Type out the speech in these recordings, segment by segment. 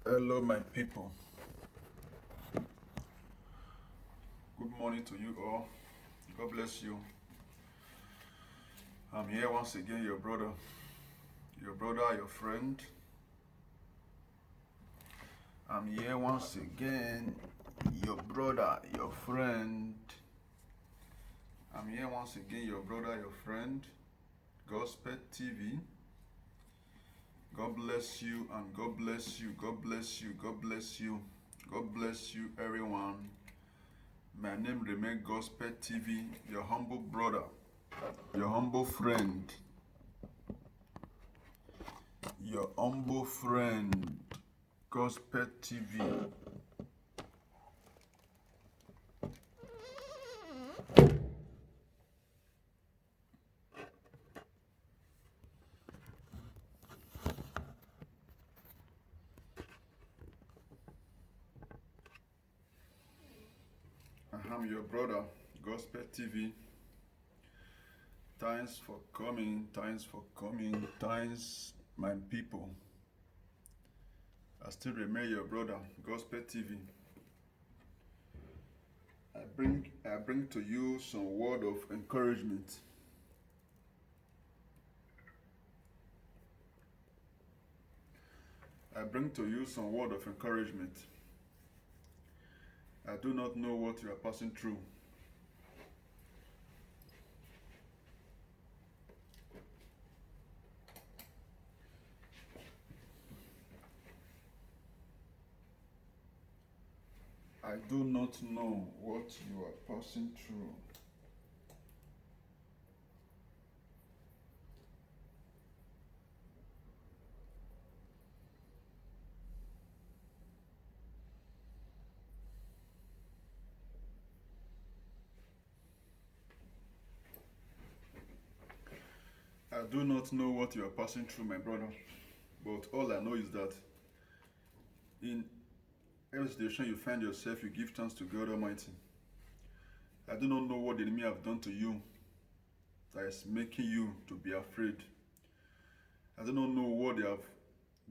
Hello, my people. Good morning to you all. God bless you. I'm here once again, your brother, your friend. I'm here once again, your brother, your friend. I'm here once again, your brother, your friend, Gospel TV. God bless you and God bless you. God bless you. God bless you. God bless you, everyone. My name remains Gospel TV, your humble brother, your humble friend, your humble friend, Gospel TV. I'm your brother, Gospel TV. Thanks for coming, thanks for coming, thanks, my people. I still remain your brother, Gospel TV. I bring to you some word of encouragement. I bring to you some word of encouragement. I do not know what you are passing through. I do not know what you are passing through. I do not know what you are passing through, my brother. But all I know is that in every situation you find yourself, you give thanks to God Almighty. I do not know what the enemy have done to you that is making you to be afraid. I do not know what they have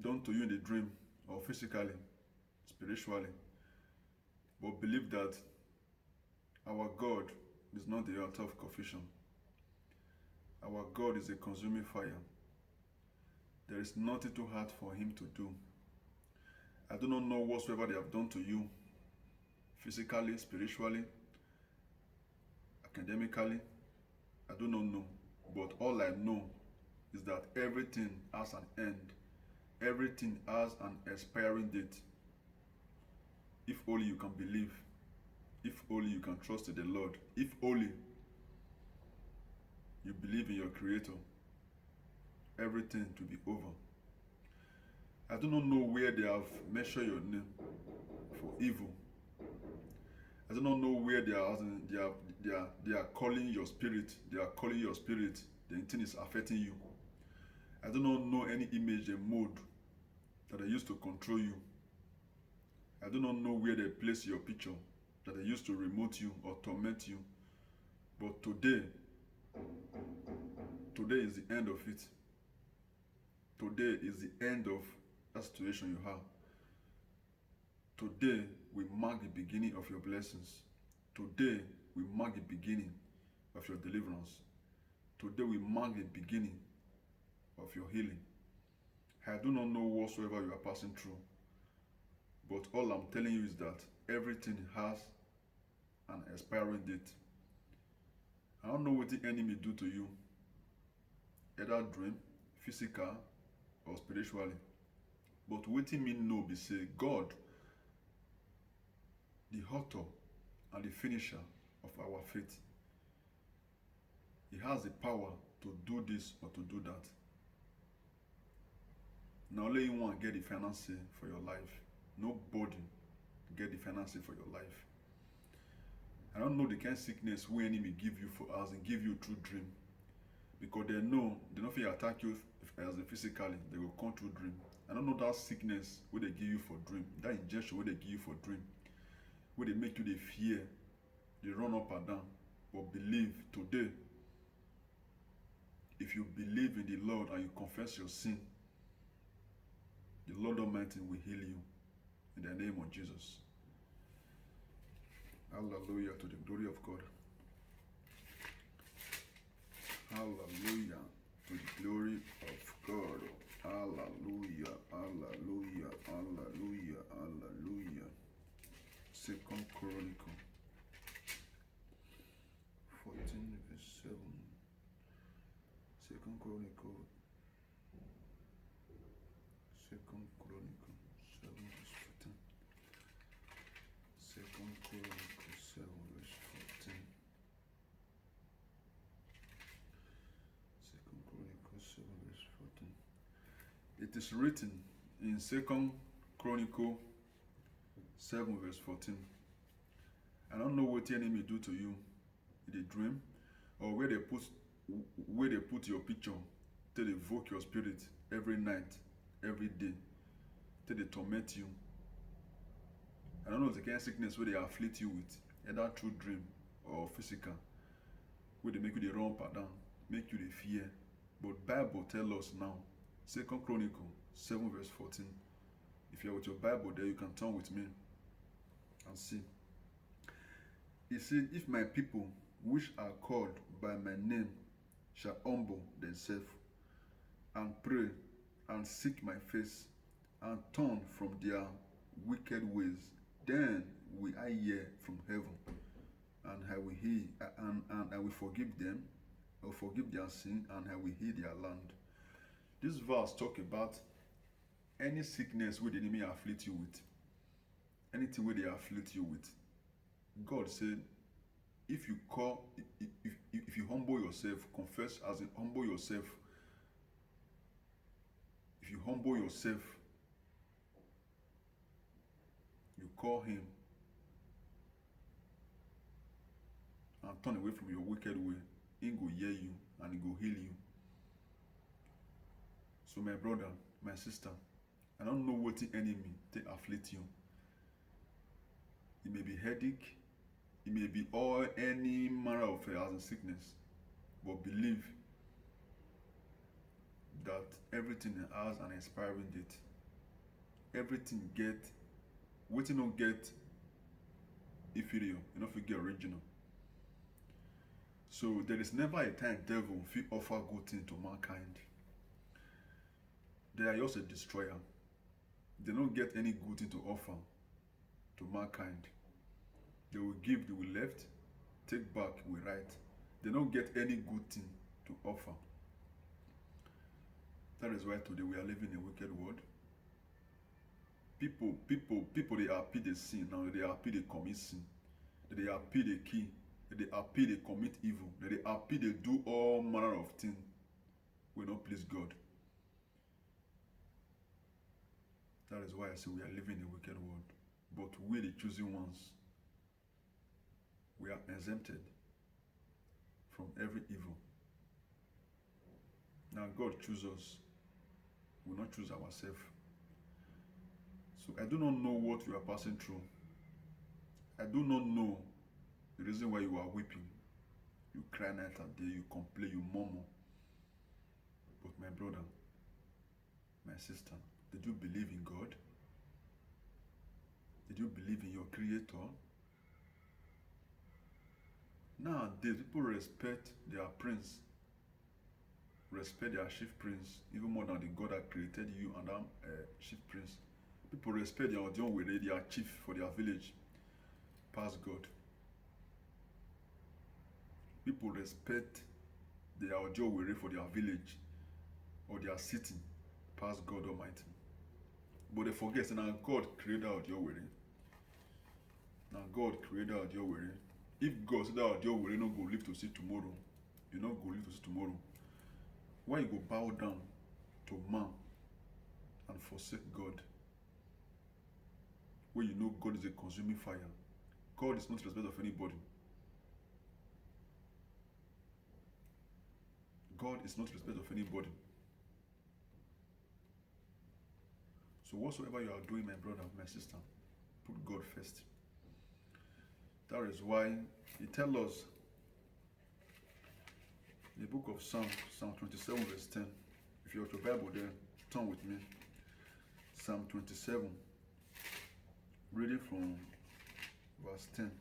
done to you in the dream or physically, spiritually. But believe that our God is not the author of confusion. Our God is a consuming fire. There is nothing too hard for him to do. I do not know whatsoever they have done to you, physically, spiritually, academically. I do not know. But all I know is that everything has an end. Everything has an expiring date. If only you can believe. If only you can trust in the Lord. If only you believe in your Creator. Everything to be over. I do not know where they have measured your name for evil. I do not know where they are calling your spirit. They are calling your spirit. The thing is affecting you. I do not know any image and mode that they used to control you. I do not know where they place your picture that they used to remote you or torment you. But today is the end of it. Today is the end of that situation you have. Today we mark the beginning of your blessings. Today we mark the beginning of your deliverance. Today we mark the beginning of your healing. I do not know whatsoever you are passing through, but all I'm telling you is that everything has an expiring date. I don't know what the enemy do to you, either dream, physical, or spiritually. But wetin me know be say God, the author and the finisher of our faith, he has the power to do this or to do that. Now only you want to get the finance for your life. Nobody get the finance for your life. I don't know the kind of sickness wey enemy give you for us and give you through dream. Because they know they don't fit attack you as a physically, they will come through dream. I don't know that sickness wey they give you for dream, that injection wey they give you for dream, wey they make you dey fear, they run up and down. But believe today, if you believe in the Lord and you confess your sin, the Lord Almighty will heal you. in the name of Jesus. Hallelujah to the glory of God. Hallelujah to the glory of God. Hallelujah, hallelujah, hallelujah, hallelujah. Second Chronicle 14 verse 7. Second Chronicle 7 verse 14. Second Chronicle 7 verse 14. Second Chronicle 7 verse 14. It is written in Second Chronicle 7 verse 14. I don't know what the enemy do to you in a dream, or where they put your picture till they evoke your spirit every night, every day, till they torment you. I don't know the kind of sickness where they afflict you with, either through dream or physical, where they make you the run pattern, make you the fear. But Bible tell us now, Second Chronicle 7 verse 14. If you're with your Bible there, you can turn with me and see. He said, if my people which are called by my name shall humble themselves and pray and seek my face and turn from their wicked ways, then will I hear from heaven, and I will hear, and I will forgive them, I will forgive their sin, and I will heal their land. This verse talk about any sickness where the enemy afflict you with, anything where they afflict you with. God said, if you humble yourself, confess as in humble yourself. If you humble yourself, you call him and turn away from your wicked way, he will hear you and he will heal you. So my brother, my sister, I don't know what the enemy they afflict you. It may be headache, it may be all any manner of sickness, but believe that everything has an expiring date. Everything waiting don't get inferior, you know, if you get original. So there is never a time devil will offer good thing to mankind. They are just a destroyer. They don't get any good thing to offer to mankind. They will give, they will left, take back, we right. They don't get any good thing to offer. That is why today we are living in a wicked world. People, they are happy they sin now, they are happy they commit sin. They are happy they kill, they are happy they commit evil, they are happy they do all manner of things will not please God. That is why I say we are living in a wicked world. But we, the chosen ones, we are exempted from every evil. Now God chooses us. We will not choose ourselves. So I do not know what you are passing through. I do not know the reason why you are weeping. You cry night and day, you complain, you murmur. But my brother, my sister, did you believe in God? Did you believe in your Creator? Nowadays, people respect their prince, respect their chief prince, even more than the God that created you and that chief prince. People respect their Ojon Were, their chief for their village, past God. People respect their Ojon Were for their village or their city, past God Almighty. But they forget that now God created Ojon Were. Now God created Ojon Were. If God said that Ojon Were not go live to see tomorrow, you not go live to see tomorrow. Why you go bow down to man and forsake God? Where you know God is a consuming fire. God is not respect of anybody. God is not respect of anybody. So whatsoever you are doing, my brother, my sister, put God first. That is why he tells us in the book of Psalm 27 verse 10. If you have your Bible there, turn with me. Psalm 27 Reading from verse 10.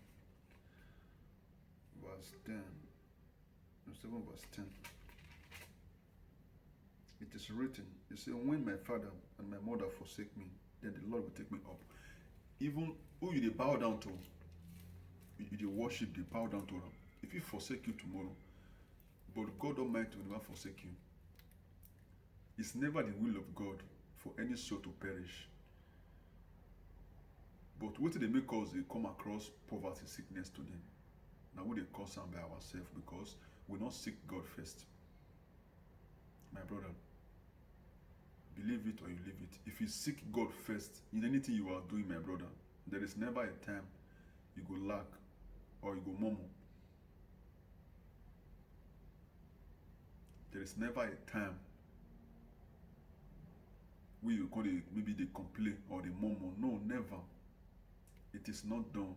Verse 10. 7 verse 10. It is written, it says, when my father and my mother forsake me, then the Lord will take me up. Even who you they bow down to, you they worship, they bow down to them. If he forsake you tomorrow, but God Almighty will never forsake you. It's never the will of God for any soul to perish. But what they make us, they come across poverty, sickness to them. Now we they cause them by ourselves because we not seek God first. My brother, believe it or you leave it. If you seek God first in anything you are doing, my brother, there is never a time you go lack or you go murmur. There is never a time where you call it, maybe they complain or they murmur. No, never. It is not done.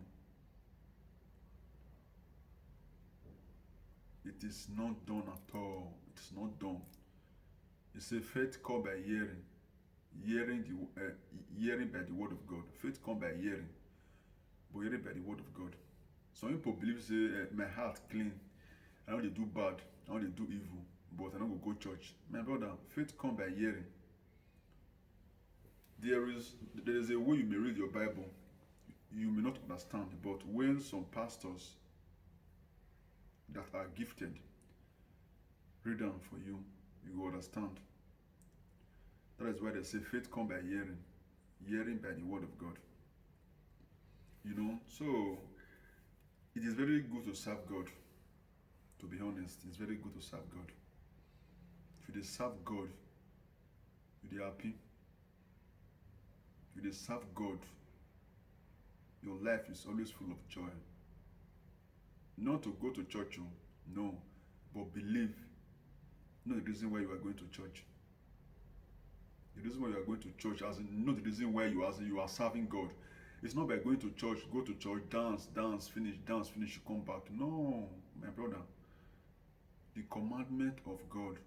It is not done at all. It is not done. It says faith come by hearing, hearing by the word of God. Faith come by hearing, but hearing by the word of God. Some people believe say my heart clean, I don't do bad, I don't do evil, but I don't go church. My brother, faith come by hearing. There is a way you may read your Bible, you may not understand, but when some pastors that are gifted read them for you, you will understand. That is why they say faith come by hearing, hearing by the word of God. You know, so it is very good to serve God. To be honest, it's very good to serve God. If you serve God, you are happy. If you serve God, your life is always full of joy. Not to go to church, no, but believe. Know the reason why you are going to church. The reason why you are going to church, as in know the reason why you are serving God. It's not by going to church, go to church, dance, finish, you come back. No, my brother. The commandment of God,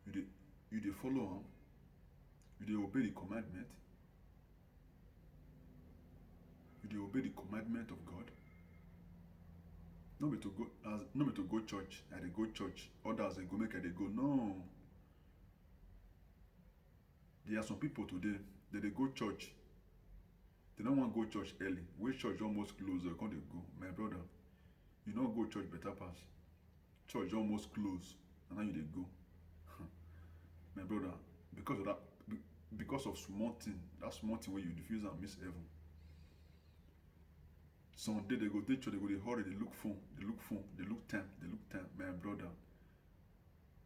you dey follow him, you dey obey the commandment. You dey obey the commandment of God. No be to go church, I dey go church. Others they go make I dey go. No. There are some people today, they go church. They don't want to go church early. When church almost close, they can't go. My brother, you don't go church better pass. Church almost close, and now you dey go. My brother, because of that, because of small thing, that small thing where you refuse and miss heaven. Some day they go to church, they go they hurry, they look phone, they look time. My brother,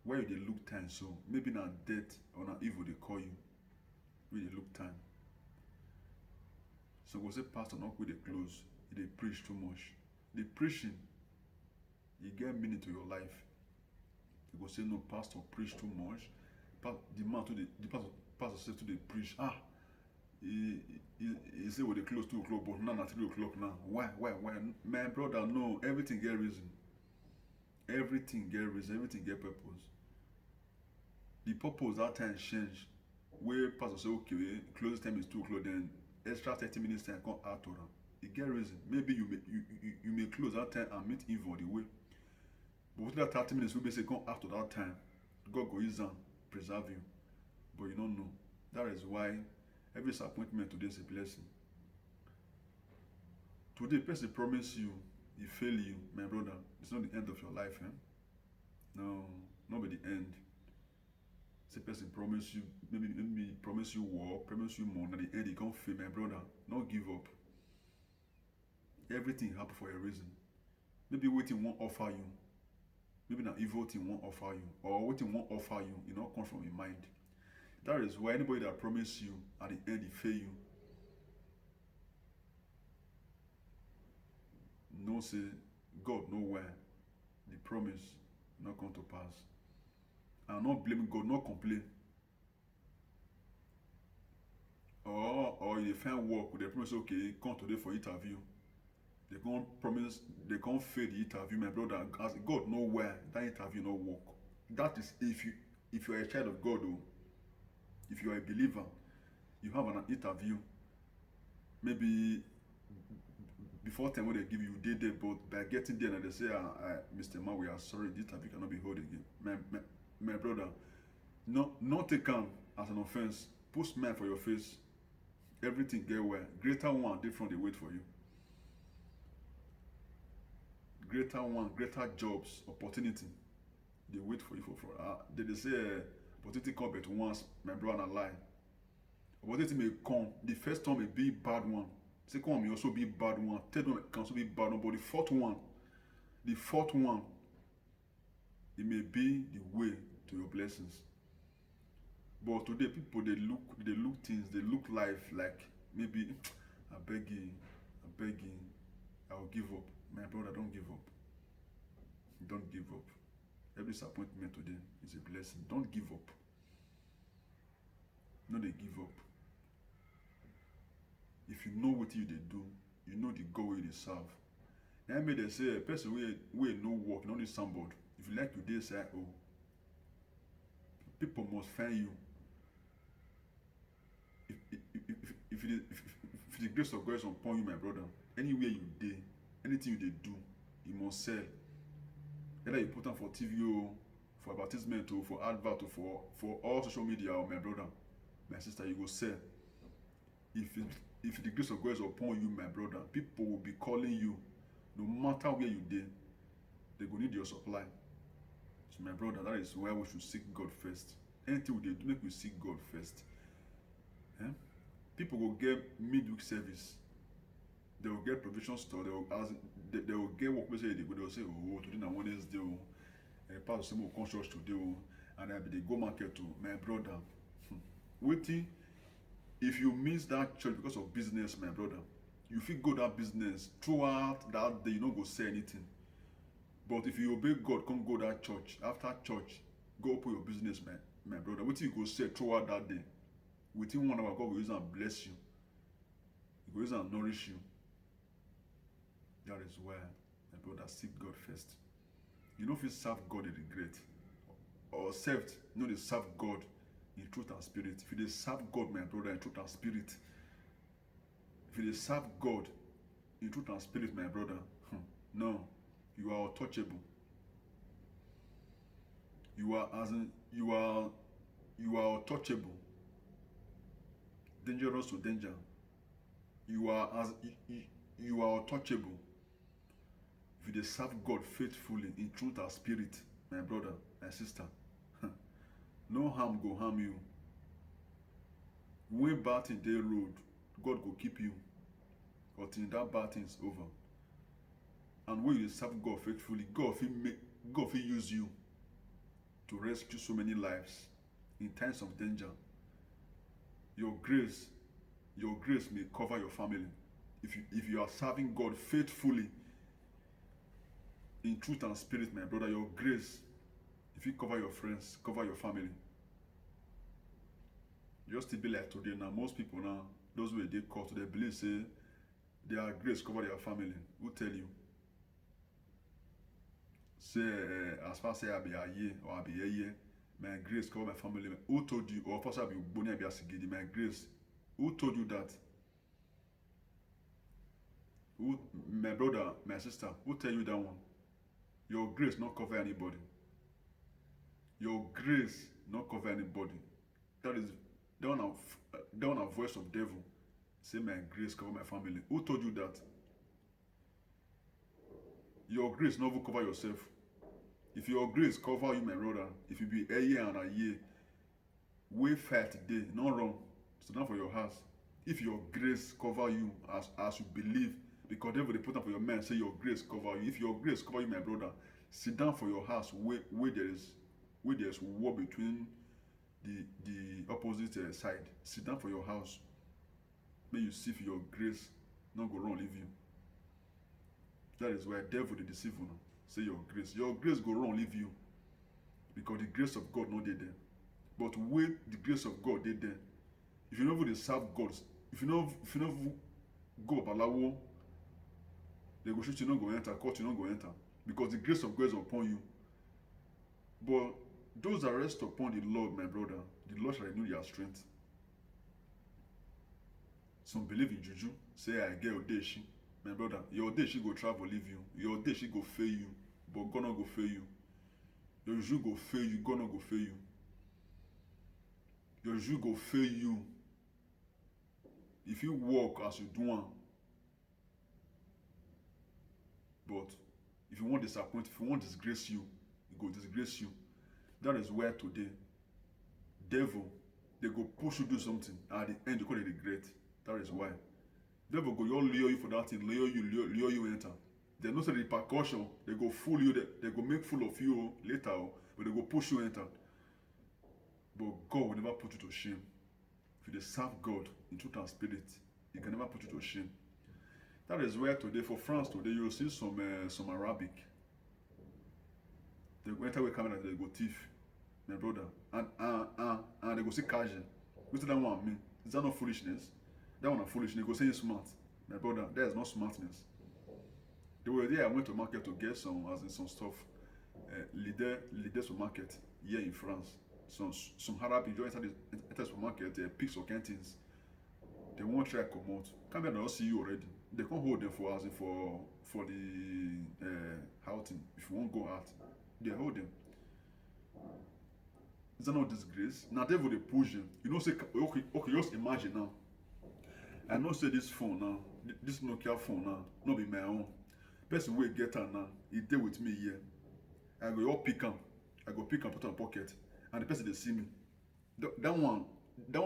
why you they look time so? Maybe not death or not evil they call you. We they look time. So go say pastor not with the close. They preach too much. The preaching, you get meaning to your life. You go say no, pastor preach too much. The man to the pastor says to the preach. He say well they close 2 o'clock, but now at 3 o'clock now. Why? My brother, no, everything get reason. Everything get reason, everything get purpose. The purpose that time change. Where pastor say okay, closing time is 2 o'clock, then extra 30 minutes time come out to them. It get reason. Maybe you may close that time and meet evil the way. But within that 30 minutes, we basically come after that time. God go use and preserve you. But you don't know. That is why every disappointment today is a blessing. Today, person promise you, he fail you, my brother. It's not the end of your life, eh? No, not by the end. Say person promise you, maybe promise you work, promise you money, at the end he can't fail, my brother. Don't give up. Everything happen for a reason. Maybe waiting won't offer you. Maybe an evil thing won't offer you. Or waiting won't offer you, it not come from your mind. That is why anybody that promise you, at the end he fail you. No say, God nowhere. The promise not come to pass. And not blame God, not complain. Or you find work, they promise okay, come today for interview. They can't fail the interview, my brother. As God nowhere, that interview not work. That is if you are a child of God, though, if you are a believer, you have an interview. Maybe before time when they give you, you did there, but by getting there and they say, Mr. Man, we are sorry, this traffic cannot be held again. My brother, no, not take am as an offense. Put smile for your face. Everything get well. Greater one, different, they wait for you. Greater one, greater jobs, opportunity, they wait for you they say opportunity come but once, my brother, and lie. Opportunity may come. The first one may be bad one. Second one may also be bad one. Third one can also be bad one. But the fourth one, it may be the way to your blessings. But today people they look things, they look life like maybe I beg you, I'll give up. My brother, don't give up. Don't give up. Every disappointment today is a blessing. Don't give up. No, they give up. If you know what you they do, you know the God you they serve. Now I made they say a person we no work, no need somebody. If you like today, say oh, people must find you. If the grace of God is upon you, my brother, anywhere you day, anything you they do, you must sell. Either you put on for TV or for advertisement or for advert or for all social media, or my brother, my sister, you go sell. If the grace of God is upon you, my brother, people will be calling you. No matter where you dey, they go need your supply. So my brother, that is why we should seek God first. Anything we do, make we seek God first. Eh? People will get midweek service. They will get provision store. They will get workplace. They will say, oh, today na Wednesday. Pastor say, "Oh, come church today." And they go market too. My brother, waiting. If you miss that church because of business, my brother, you fit go that business throughout that day. You no go say anything. But if you obey God, come go that church. After church, go open your business, my brother. What you go say throughout that day? Within 1 hour, God will use and bless you. He will use and nourish you. That is why, my brother, seek God first. You know if you serve God in regret, or served, you know they serve God in truth and spirit. If you serve God, my brother, in truth and spirit, if you serve God in truth and spirit, my brother, no, you are untouchable. You are untouchable. Dangerous to danger. You are untouchable. If you serve God faithfully in truth and spirit, my brother, my sister, no harm go harm you. When bad thing dey road, God go keep you until that bad thing is over. And when you serve God faithfully, God will use you to rescue so many lives in times of danger. Your grace may cover your family. If you are serving God faithfully in truth and spirit, my brother, your grace, if you cover your friends, cover your family. Just to be like today now, most people now, those who they call to they believe say their grace cover their family. Who tell you? Say as far as I be a year or I be a year, my grace cover my family. Who told you? Or first I be born be a sigidi, my grace. Who told you that? Who, my brother, my sister, who tell you that one? Your grace not cover anybody. Your grace not cover anybody. That is down a voice of devil. Say my grace cover my family. Who told you that? Your grace not even cover yourself. If your grace cover you, my brother, if you be a year and a year, we fight today, not wrong. Sit down for your house. If your grace cover you as you believe, because devil they put up for your man, say your grace cover you. If your grace cover you, my brother, sit down for your house where there's war between the opposite side. Sit down for your house. May you see if your grace not go wrong leave you. That is why devil they deceive you. Say your grace go wrong leave you, because the grace of God not there. But when the grace of God there, if you never serve God, if you never go balawo, they go shoot you, not go enter, court you, not go enter, because the grace of God is upon you. But those that rest upon the Lord, my brother, the Lord shall renew their strength. Some believe in juju, say I get odeshi. My brother, your day she go travel leave you. Your day she go fail you, but God not go fail you. Your Jew go fail you, God not go fail you. Your Jew go fail you. If you walk as you do one, but if you want disappoint, if you want disgrace you, he go disgrace you. That is where today, devil, they go push you do something. At the end, you call it regret. That is why. Devil go you lure you for that thing, lure you enter. They know say the repercussion, they go fool you, they go make fool of you later, but they go push you enter. But God will never put you to shame. If you serve God in truth and spirit, He can never put you to shame. That is where today, for France today, you will see some Arabic. They go enter with camera, they go thief, my brother, and they go see Kaji. What does that one mean? Is that not foolishness? That one is foolishness. They go say smart, my brother. That is not smartness. The way there, I went to market to get some stuff. Leader supermarket here in France. Some Arabic just enter the supermarket, pick some things. They won't try to come out. Come here, they don't see you already. They can't hold them for the outing. If you won't go out, they hold them. Is that not disgrace? Now devil they push them. You know, say okay, just imagine now. I know say this phone now, this Nokia phone now, not be my own. Person will get her now, he deal with me here. I go all pick him. I go pick and put on pocket. And the person they see me. That one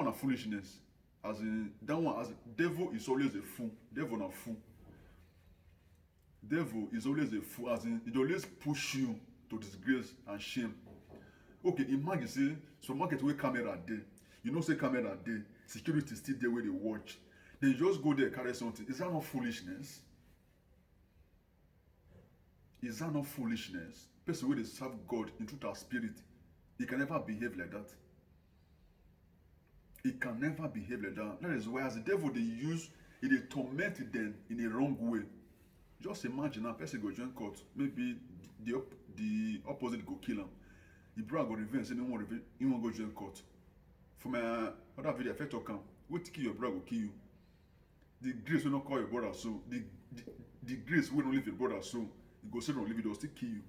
a foolishness. As in that one as devil is always a fool. Devil not fool. Devil is always a fool, as in it always push you to disgrace and shame. Okay, imagine say some market where camera there. You know say camera there, security still there where they watch. Then you just go there carry something. Is that not foolishness? Is that not foolishness? Person where they serve God in truth and spirit, he can never behave like that. He can never behave like that. That is why as the devil they torment them in a wrong way. Just imagine a person go join court, maybe the opposite go kill him. The brother go revenge, say he won't go join court. For my other video, if I talk him, what kill your brother will kill you. The grace will not call your brother so. The grace will not leave your brother so. He go say don't leave it, they'll still kill you.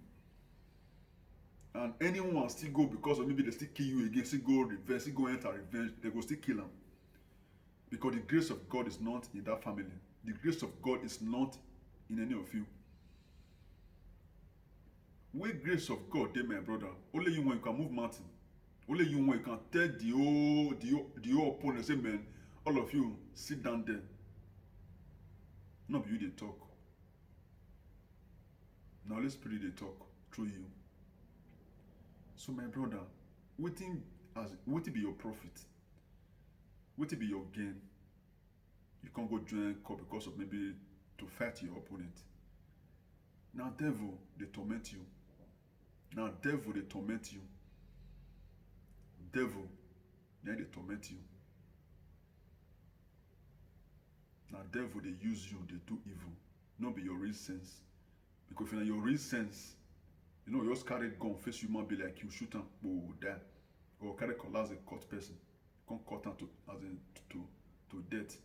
And anyone still go because of maybe they still kill you again, still go revenge, still go enter revenge, they go still kill him. Because the grace of God is not in that family. The grace of God is not in any of you. With grace of God, they my brother, only you when you can move mountain. Only you when you can tell the whole opponent, say man, all of you sit down there. Not you they talk. Now Holy Spirit they talk through you. So my brother, what be your profit? What be your gain? You can't go join court because of maybe to fight your opponent. Now devil, they torment you. Now devil, they torment you. Devil, yeah, they torment you. Now devil, they use you, they do evil. Not be your real sense. Because if you're your real sense, you know, you just carry gun, face human be like you shoot him, oh, die. Or carry cutlass a cut person. Come cut him to death.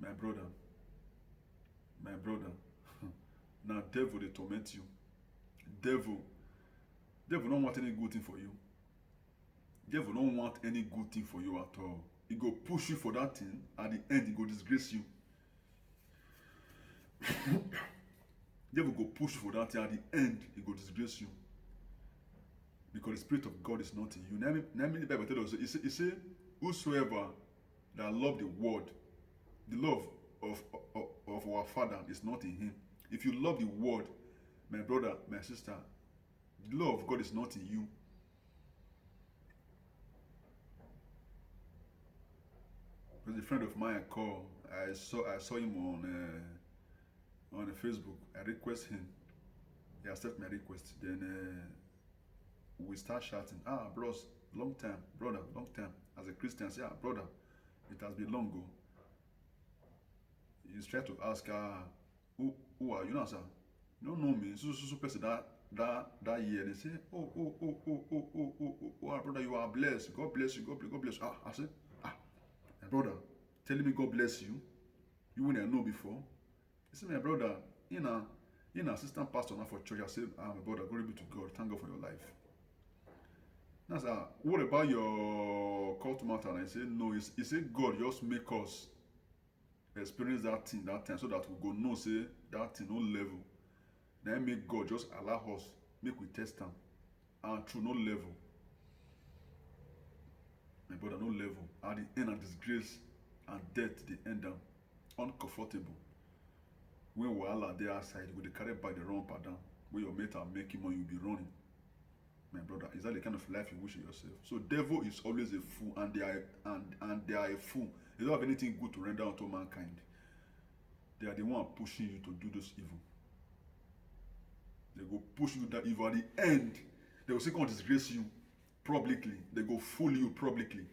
My brother. Now devil they torment you. Devil don't want any good thing for you. Devil don't want any good thing for you at all. He go push you for that thing. At the end, he go disgrace you. Devil go push for that thing. At the end, he go disgrace you. Because the Spirit of God is not in you. Now, the Bible tells us, he say, whosoever that love the word, the love of our Father is not in him. If you love the word, my brother, my sister, the love of God is not in you. There's a friend of mine I call. I saw him on Facebook. I request him. He accept my request. Then we start chatting. Bros, long time, brother, long time. As a Christian, I say, brother, it has been long ago. He's trying to ask, who are you now, sir? You don't know me. So person that year. They say, oh, brother, you are blessed. God bless you. God bless you. I say, my brother, telling me God bless you. You wouldn't know before. You see, my brother, in assistant pastor now for church, I say, my brother, glory be to God. Thank God for your life. That's what about your cult matter? And I say, no, he said God just make us experience that thing that time so that we go know say that thing no level. Then make God just allow us make we test them and through no level. My brother, no level. At the end of disgrace and death, they end up uncomfortable. When wahala dey outside, you go dey carry by the wrong pattern. When your mate are making money, you be running. My brother, is that the kind of life you wish yourself? So devil is always a fool, and they are a fool. They don't have anything good to render unto mankind. They are the one pushing you to do this evil. They go push you that evil. At the end, they will say come disgrace you publicly. They go fool you publicly.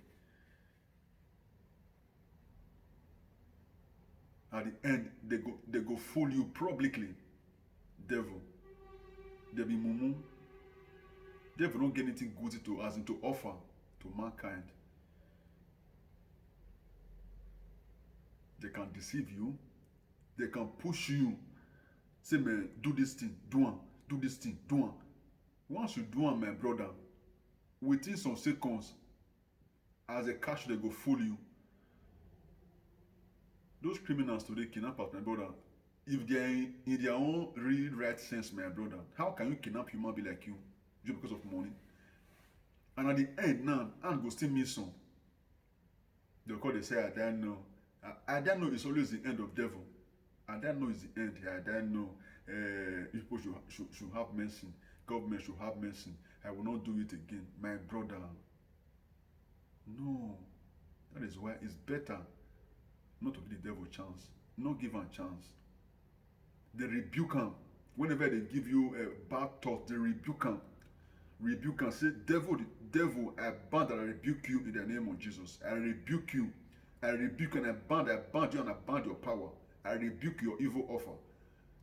At the end, they go fool you publicly. Devil. They be mumu. Devil don't get anything good to as in to offer to mankind. They can deceive you. They can push you. Say, man, do this thing, do one. Do this thing, do one. Once you do one, my brother, within some seconds, as a catch, they go fool you. Those criminals today, kidnappers, my brother, if they are in their own real right sense, my brother, how can you kidnap human being like you just because of money? And at the end now, and go still miss some. They say, I don't know. I don't know, it's always the end of devil. I don't know it's the end. I don't know. People should have mercy. Government should have mercy. I will not do it again. My brother. No. That is why it's better not to give the devil a chance. Not give him a chance. They rebuke him. Whenever they give you a bad thought, they rebuke him. Rebuke and say, devil, I bind and I rebuke you in the name of Jesus. I rebuke you. I rebuke and I bind you and I bind your power. I rebuke your evil offer.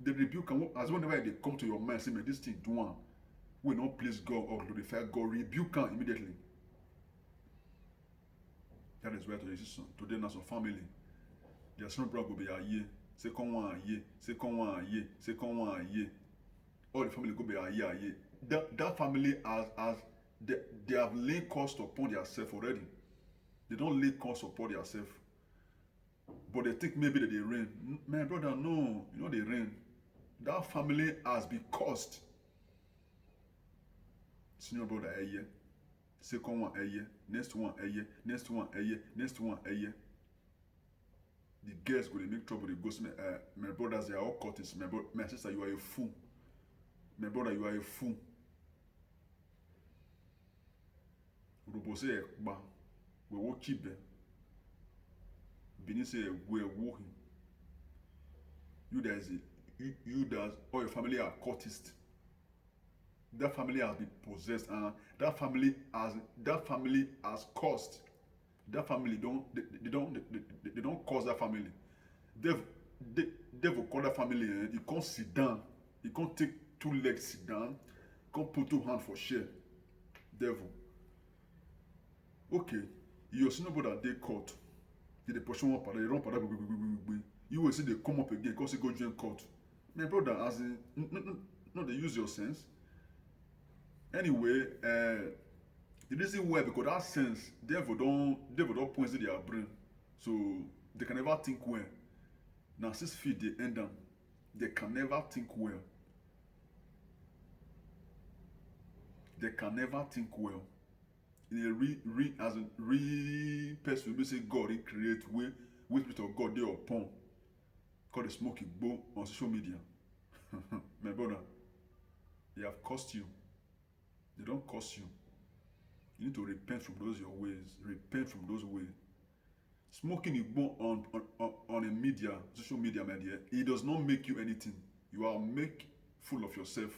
They rebuke and as whenever they come to your mind, say, man, this thing do one. Will not please God or glorify God. Rebuke him immediately. That is why today now some family. Their son brother go be a year. Second one a year. Second one a year. Second one a year. All the family go be a year. That family they have laid cost upon themselves already. They don't lay cost upon themselves. But they think maybe that they reign. My brother, no, you know they reign. That family has been cursed. Senior brother a year. Second one a year. Next one a year. Next one a year. Next one a year. The girls go to make trouble. They go say, my brothers, they are all cultists. My sister, you are a fool. My brother, you are a fool. Robo say, we will keep them. Benin say, we are walking. You that all your family are cultists. That family has been possessed, and that family has caused. That family they don't cause that family. Devil call that family. He can't sit down. He can't take 2 legs sit down. He can't put 2 hands for share. Devil. Okay, you see nobody that they caught. They pursue one part. They run part. You will see they come up again because they go join court. My brother, as in no, they use your sense. Anyway, the reason why because that sense, devil don't point to their brain, so they can never think well. Now 6 feet they end them, they can never think well. They can never think well. In a as a real person, we say God he create way with spirit of God they upon. Called the smoking bow on social media. My brother, they have cost you. They don't cost you. You need to repent from those your ways. Repent from those ways. Smoking igbo on a media, social media, my dear, it does not make you anything. You are make full of yourself.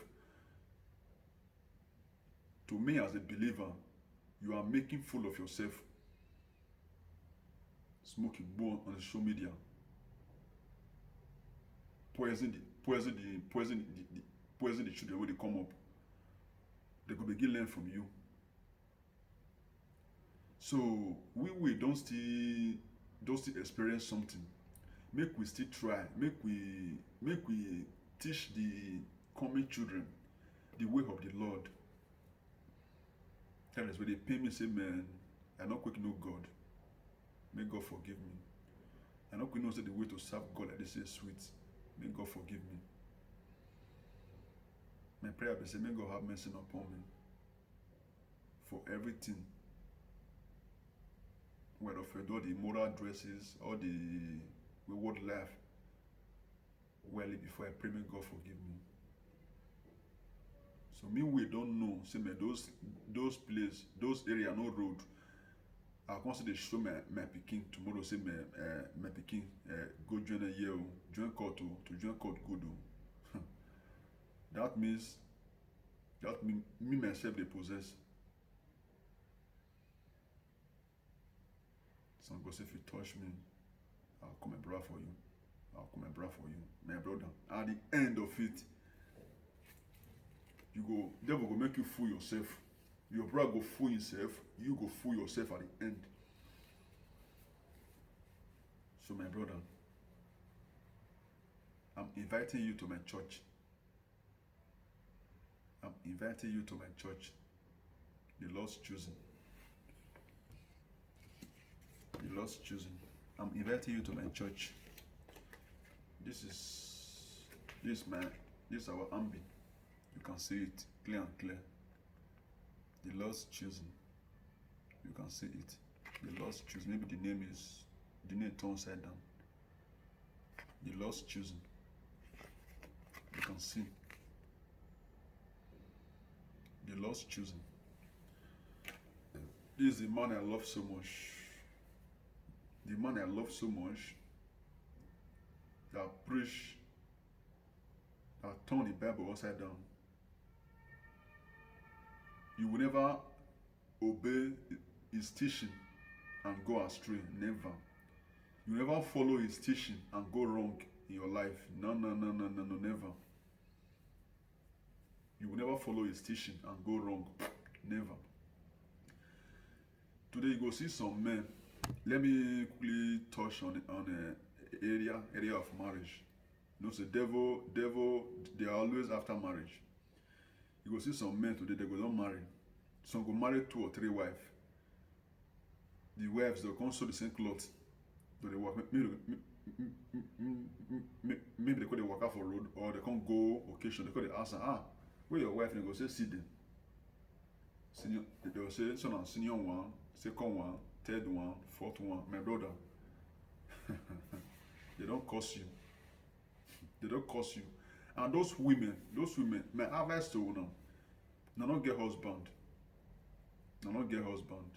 To me as a believer, you are making fool of yourself. Smoking igbo on social media. Poison the children when they come up. They could begin learn from you. So we don't still experience something. Make we still try. Make we teach the coming children the way of the Lord. That is when they pay me say, man, I not quick know God. May God forgive me. I not quick know say the way to serve God like this is sweet. May God forgive me. My prayer be say, may God have mercy upon me for everything. Whether for all the moral dresses or the wayward life. Well, before I pray, may God forgive me. So me we don't know. Say me those place, those area no road. I consider show my picking tomorrow. Say my picking go join a year, join court to join court good. That means me myself they possess. Some go say if you touch me, I'll come and bra for you. I'll come and bra for you, my brother. At the end of it, you go devil go make you fool yourself. Your brother go fool himself, you go fool yourself at the end. So my brother, I'm inviting you to my church. I'm inviting you to my church. The Lord's choosing. The Lord's choosing. I'm inviting you to my church. This is our ambi. You can see it clear and clear. The Lord's choosing. You can see it. The Lord's choosing. Maybe the name turned upside down. The Lord's choosing. You can see. The Lord's choosing. This is the man I love so much. The man I love so much that preach, that turn the Bible upside down. You will never obey his teaching and go astray. Never. You never follow his teaching and go wrong in your life. No, never. You will never follow his teaching and go wrong. Never. Today you go see some men. Let me quickly touch on area of marriage. You know, so devil, they are always after marriage. You go see some men today, they go don't marry. Some go marry 2 or 3 wives. The wives they come sew the same cloth. So they work. Maybe they could walk out for road or they can't go occasion. They could ask her, where your wife? And they go say sit them. Senior, they will say son and senior one, second one, third one, fourth one. My brother, they don't curse you. They don't curse you. And those women, my advice to them, now not get husband. Now not get husband.